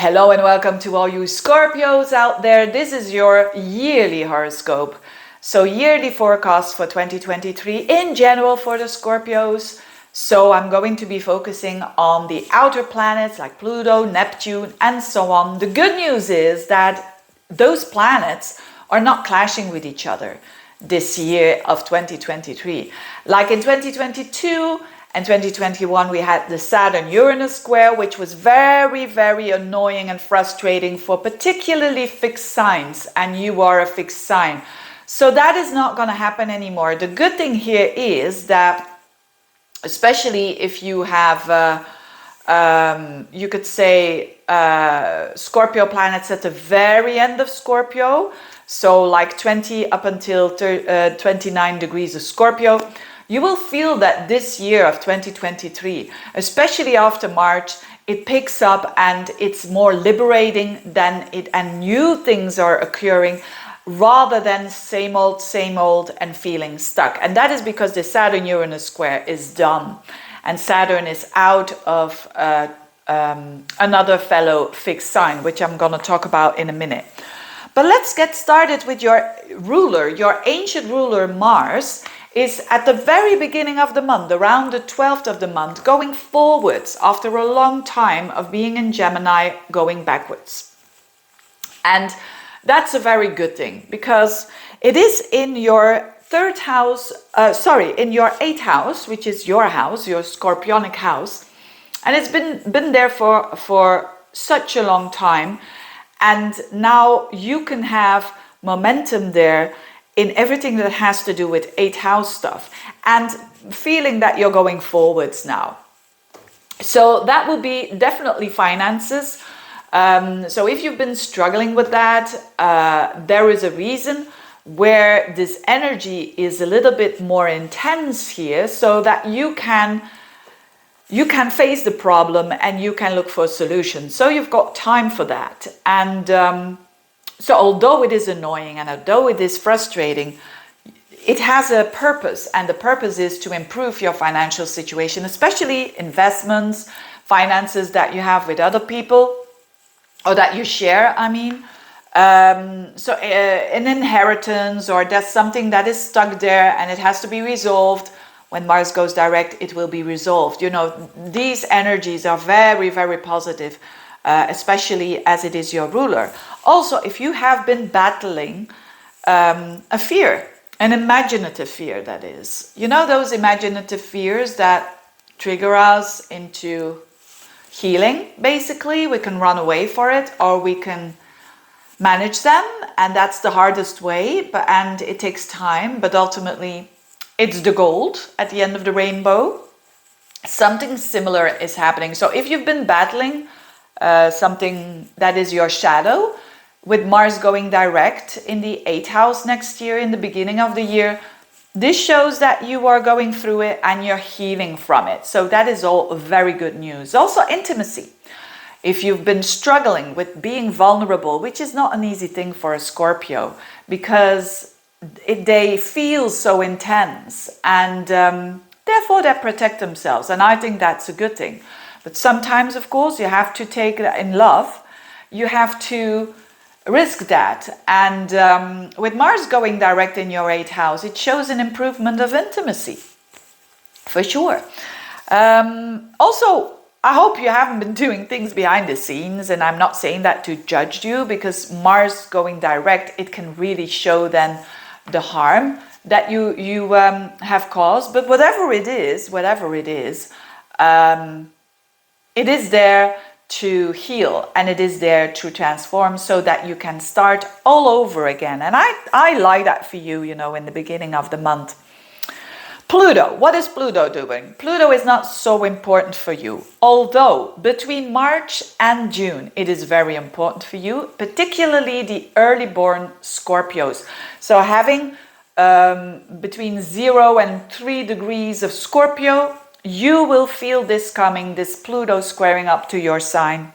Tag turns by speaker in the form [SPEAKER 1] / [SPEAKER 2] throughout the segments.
[SPEAKER 1] Hello and welcome to all you Scorpios out there. This is your yearly horoscope. So yearly forecast for 2023 in general for the Scorpios. So I'm going to be focusing on the outer planets like Pluto, Neptune and so on. The good news is that those planets are not clashing with each other this year of 2023. Like in 2022 and 2021, we had the Saturn-Uranus square, which was very, very annoying and frustrating for particularly fixed signs, and you are a fixed sign. So that is not going to happen anymore. The good thing here is that, especially if you have, you could say, Scorpio planets at the very end of Scorpio, so like 20 up until 29 degrees of Scorpio, you will feel that this year of 2023, especially after March, it picks up and it's more liberating than it, and new things are occurring rather than same old and feeling stuck. And that is because the Saturn-Uranus square is done and Saturn is out of another fellow fixed sign, which I'm going to talk about in a minute. But let's get started with your ruler. Your ancient ruler Mars is at the very beginning of the month, around the 12th of the month, going forwards after a long time of being in Gemini, going backwards. And that's a very good thing because it is in your third house, in your 8th house, which is your house, your Scorpionic house. And it's been there for such a long time. And now you can have momentum there in everything that has to do with 8th house stuff and feeling that you're going forwards now. So that will be definitely finances. So if you've been struggling with that, there is a reason where this energy is a little bit more intense here so that you can face the problem and you can look for solutions. So you've got time for that. And so although it is annoying and although it is frustrating, it has a purpose, and the purpose is to improve your financial situation, especially investments, finances that you have with other people or that you share, So an inheritance, or there's something that is stuck there and it has to be resolved. When Mars goes direct, it will be resolved. You know, these energies are very, very positive. Especially as it is your ruler. Also, if you have been battling a fear, an imaginative fear, that is. You know, those imaginative fears that trigger us into healing, basically. We can run away for it or we can manage them. And that's the hardest way, and it takes time. But ultimately, it's the gold at the end of the rainbow. Something similar is happening. So if you've been battling something that is your shadow, with Mars going direct in the 8th house next year, in the beginning of the year, this shows that you are going through it and you're healing from it. So that is all very good news. Also intimacy. If you've been struggling with being vulnerable, which is not an easy thing for a Scorpio, because they feel so intense and therefore they protect themselves. And I think that's a good thing. But sometimes, of course, you have to take that in love. You have to risk that. And with Mars going direct in your 8th house, it shows an improvement of intimacy, for sure. Also, I hope you haven't been doing things behind the scenes. And I'm not saying that to judge you, because Mars going direct, it can really show then the harm that you have caused. But whatever it is, it is there to heal and it is there to transform so that you can start all over again. And I like that for you, you know, in the beginning of the month. Pluto, what is Pluto doing? Pluto is not so important for you, although between March and June, it is very important for you, particularly the early born Scorpios. So having between 0 and 3 degrees of Scorpio, you will feel this coming, this Pluto squaring up to your sign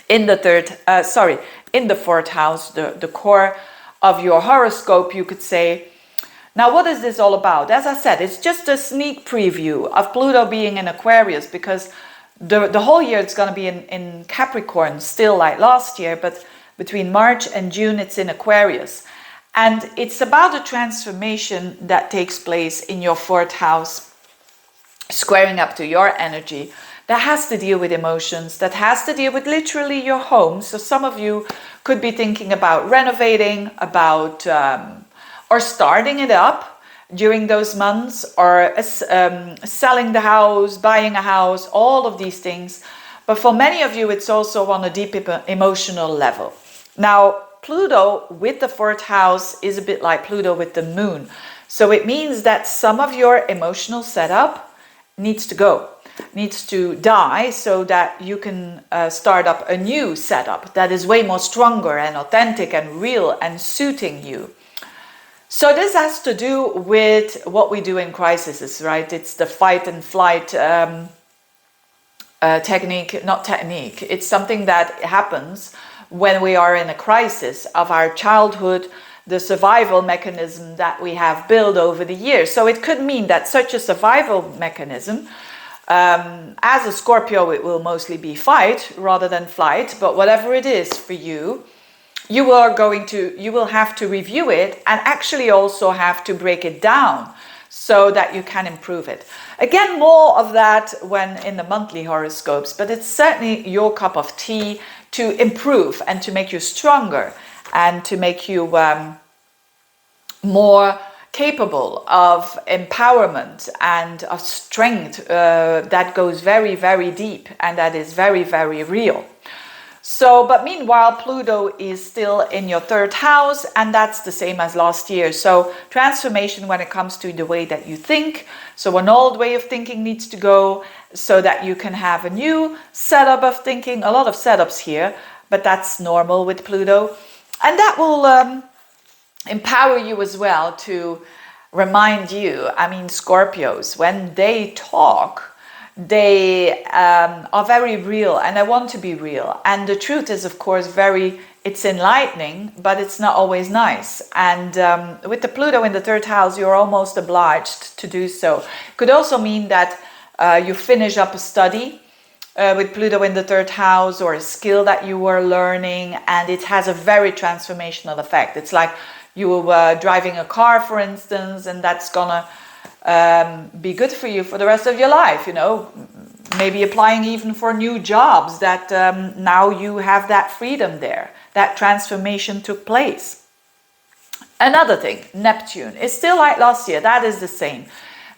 [SPEAKER 1] in the 4th house, the core of your horoscope, you could say. Now, what is this all about? As I said, it's just a sneak preview of Pluto being in Aquarius, because the whole year it's going to be in Capricorn, still like last year, but between March and June it's in Aquarius. And it's about a transformation that takes place in your fourth house, squaring up to your energy, that has to deal with emotions, that has to deal with literally your home. So some of you could be thinking about renovating, about or starting it up during those months, or selling the house, buying a house, all of these things. But for many of you, it's also on a deep emotional level. Now, Pluto with the fourth house is a bit like Pluto with the moon. So it means that some of your emotional setup needs to go, needs to die, so that you can start up a new setup that is way more stronger and authentic and real and suiting you. So this has to do with what we do in crises, right? It's the fight and flight technique, not technique. It's something that happens when we are in a crisis of our childhood, the survival mechanism that we have built over the years. So it could mean that such a survival mechanism, as a Scorpio, it will mostly be fight rather than flight, but whatever it is for you, you will have to review it and actually also have to break it down so that you can improve it. Again, more of that when in the monthly horoscopes, but it's certainly your cup of tea to improve and to make you stronger and to make you more capable of empowerment and of strength that goes very, very deep and that is very, very real. So, but meanwhile, Pluto is still in your third house, and that's the same as last year. So transformation when it comes to the way that you think. So an old way of thinking needs to go so that you can have a new setup of thinking. A lot of setups here, but that's normal with Pluto. And that will empower you as well to remind you, I mean, Scorpios, when they talk, they are very real, and they want to be real. And the truth is, of course, it's enlightening, but it's not always nice. And with the Pluto in the third house, you're almost obliged to do so. Could also mean that you finish up a study with Pluto in the third house, or a skill that you were learning, and it has a very transformational effect. It's like you were driving a car, for instance, and that's gonna be good for you for the rest of your life, you know, maybe applying even for new jobs that now you have that freedom there, that transformation took place. Another thing, Neptune is still like last year, that is the same,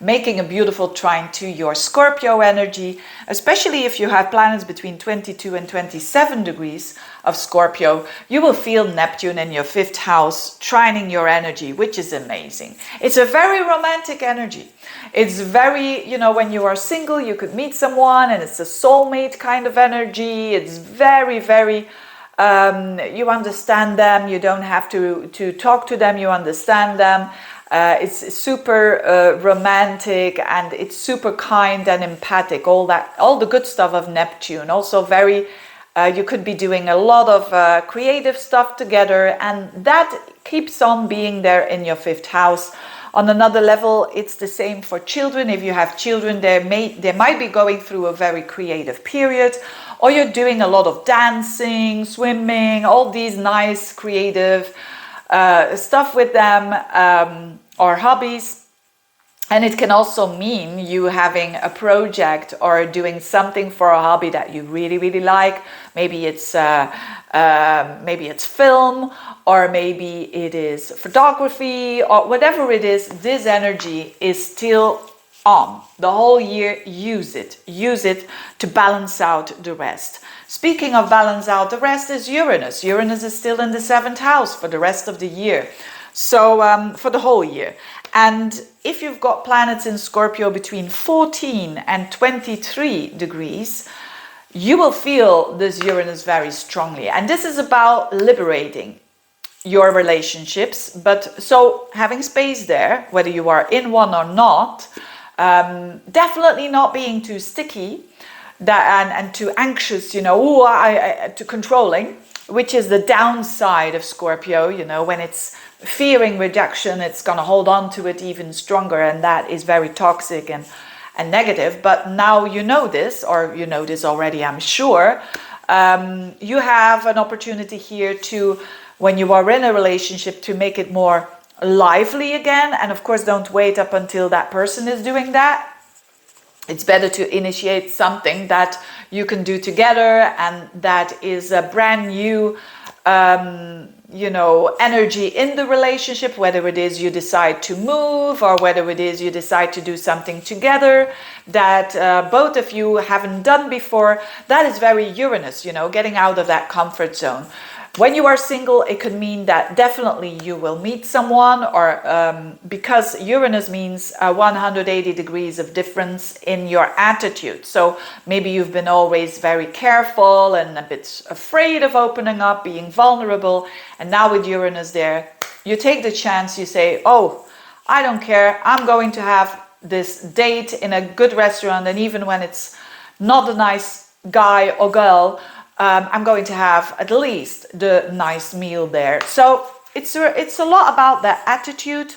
[SPEAKER 1] making a beautiful trine to your Scorpio energy, especially if you have planets between 22 and 27 degrees of Scorpio. You will feel Neptune in your fifth house trining your energy, which is amazing. It's a very romantic energy. It's very, you know, when you are single, you could meet someone and it's a soulmate kind of energy. It's very, very, you understand them. You don't have to talk to them. You understand them. It's super romantic, and it's super kind and empathic, all the good stuff of Neptune. Also very, you could be doing a lot of creative stuff together, and that keeps on being there in your fifth house. On another level, it's the same for children. If you have children, they might be going through a very creative period, or you're doing a lot of dancing, swimming, all these nice creative stuff with them, or hobbies. And it can also mean you having a project or doing something for a hobby that you really, really like. Maybe it's film, or maybe it is photography, or whatever it is. This energy is still on the whole year. Use it to balance out the rest. Speaking of balance out the rest, is Uranus. Uranus is still in the seventh house for the rest of the year. So for the whole year. And if you've got planets in Scorpio between 14 and 23 degrees, you will feel this Uranus very strongly. And this is about liberating your relationships. But so having space there, whether you are in one or not, definitely not being too sticky and too anxious, you know, too controlling, which is the downside of Scorpio. You know, when it's fearing rejection, it's going to hold on to it even stronger, and that is very toxic and negative, but now you know this, or you know this already, I'm sure. You have an opportunity here to, when you are in a relationship, to make it more lively again. And of course, don't wait up until that person is doing that. It's better to initiate something that you can do together, and that is a brand new energy in the relationship, whether it is you decide to move, or whether it is you decide to do something together that both of you haven't done before. That is very Uranus, getting out of that comfort zone. When you are single, it could mean that definitely you will meet someone, or because Uranus means 180 degrees of difference in your attitude. So maybe you've been always very careful and a bit afraid of opening up, being vulnerable. And now with Uranus there, you take the chance, you say, oh, I don't care. I'm going to have this date in a good restaurant. And even when it's not a nice guy or girl, I'm going to have at least the nice meal there. So it's a lot about that attitude.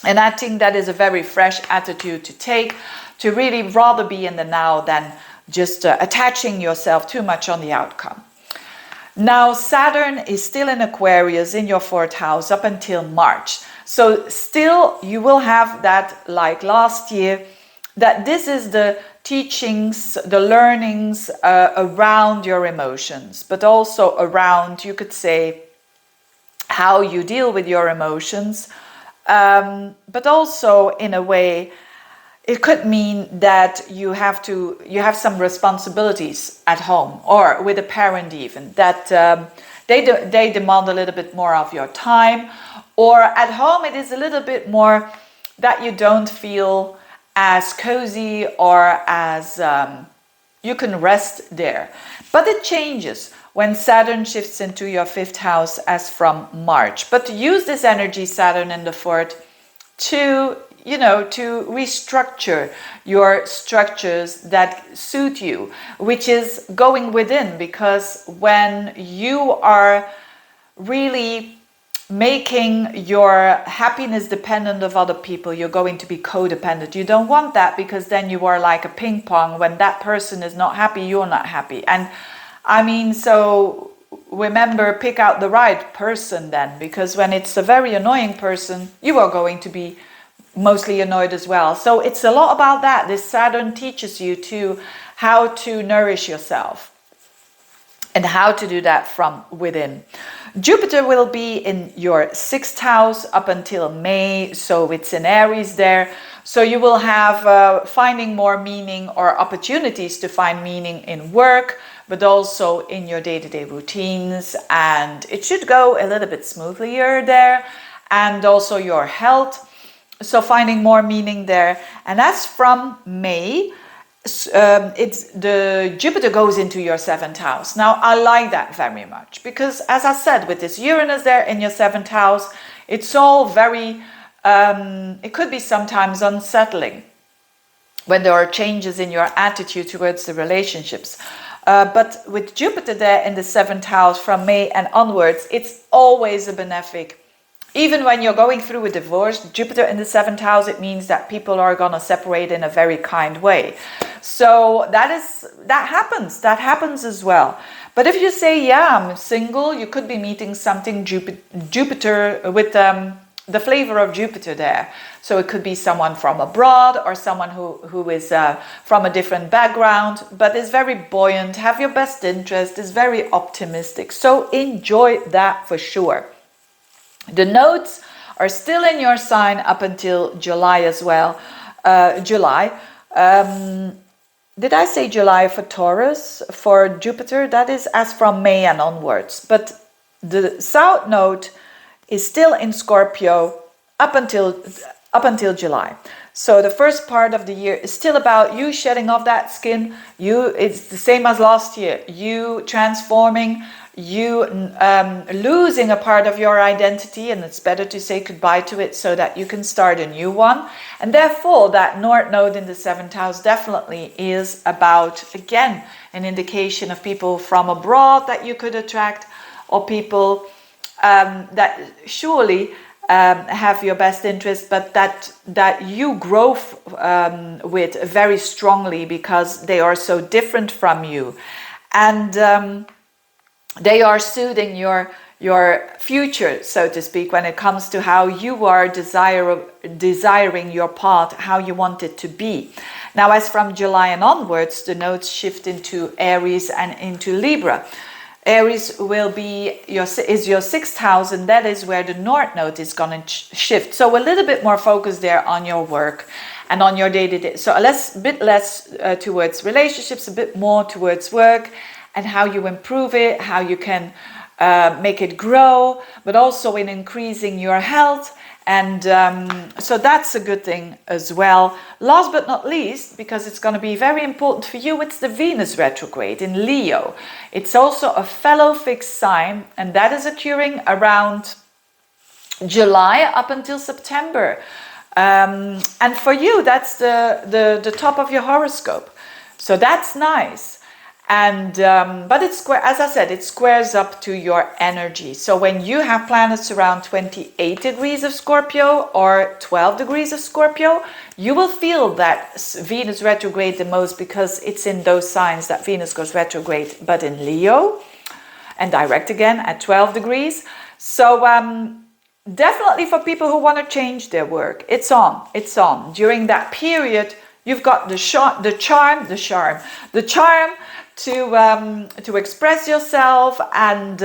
[SPEAKER 1] And I think that is a very fresh attitude to take, to really rather be in the now than just attaching yourself too much on the outcome. Now, Saturn is still in Aquarius in your 4th house up until March. So still you will have that, like last year, that this is the teachings, the learnings around your emotions, but also around, you could say, how you deal with your emotions. But also in a way, it could mean that you have some responsibilities at home, or with a parent even, that they demand a little bit more of your time. Or at home it is a little bit more that you don't feel as cozy, or as you can rest there. But it changes when Saturn shifts into your 5th house as from March. But to use this energy, Saturn in the 4th, to restructure your structures that suit you, which is going within. Because when you are really making your happiness dependent of other people, you're going to be codependent. You don't want that, because then you are like a ping pong. When that person is not happy, you're not happy. And I mean, so remember, pick out the right person then, because when it's a very annoying person, you are going to be mostly annoyed as well. So it's a lot about that. This Saturn teaches you to how to nourish yourself and how to do that from within. Jupiter will be in your 6th house up until May, so it's in Aries there. So you will have finding more meaning, or opportunities to find meaning in work, but also in your day-to-day routines. And it should go a little bit smoother there. And also your health. So finding more meaning there. And as from May, it's the Jupiter goes into your 7th house. Now I like that very much, because as I said, with this Uranus there in your 7th house, it's all very it could be sometimes unsettling when there are changes in your attitude towards the relationships, but with Jupiter there in the 7th house from May and onwards, it's always a benefic. Even when you're going through a divorce, Jupiter in the 7th house, it means that people are going to separate in a very kind way. So that happens as well. But if you say, yeah, I'm single, you could be meeting something Jupiter with the flavor of Jupiter there. So it could be someone from abroad, or someone who is from a different background, but is very buoyant, have your best interest, is very optimistic. So enjoy that for sure. The nodes are still in your sign up until July as well. July. Did I say July for Taurus? For Jupiter, that is as from May and onwards. But the South node is still in Scorpio up until July. So the first part of the year is still about you shedding off that skin. It's the same as last year. You transforming, you losing a part of your identity, and it's better to say goodbye to it so that you can start a new one. And therefore that North Node in the 7th house definitely is about, again, an indication of people from abroad that you could attract, or people that surely have your best interest, but that you grow with very strongly, because they are so different from you, and they are suiting your future, so to speak, when it comes to how you are desiring your path, how you want it to be. Now, as from July and onwards, the nodes shift into Aries and into Libra. Aries will be your 6th house, and that is where the North Node is going to shift. So a little bit more focus there on your work and on your day-to-day. So a bit less towards relationships, a bit more towards work and how you improve it, how you can make it grow, but also in increasing your health. And so that's a good thing as well. Last but not least, because it's going to be very important for you, it's the Venus retrograde in Leo. It's also a fellow fixed sign, and that is occurring around July up until September. And for you, that's the top of your horoscope. So that's nice. And but it's as I said, it squares up to your energy. So when you have planets around 28 degrees of Scorpio or 12 degrees of Scorpio, you will feel that Venus retrograde the most, because it's in those signs that Venus goes retrograde, but in Leo and direct again at 12 degrees. So definitely for people who want to change their work, it's on during that period. You've got the charm to express yourself, and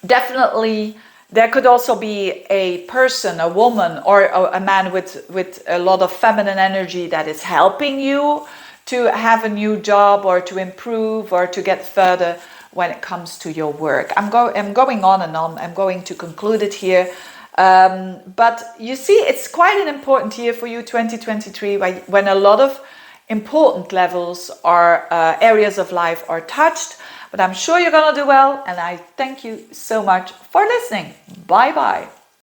[SPEAKER 1] definitely there could also be a person, a woman or a man with a lot of feminine energy that is helping you to have a new job or to improve or to get further when it comes to your work. I'm going on and on. I'm going to conclude it here. But you see, it's quite an important year for you, 2023, when a lot of important levels or areas of life are touched. But I'm sure you're going to do well, and I thank you so much for listening. Bye bye.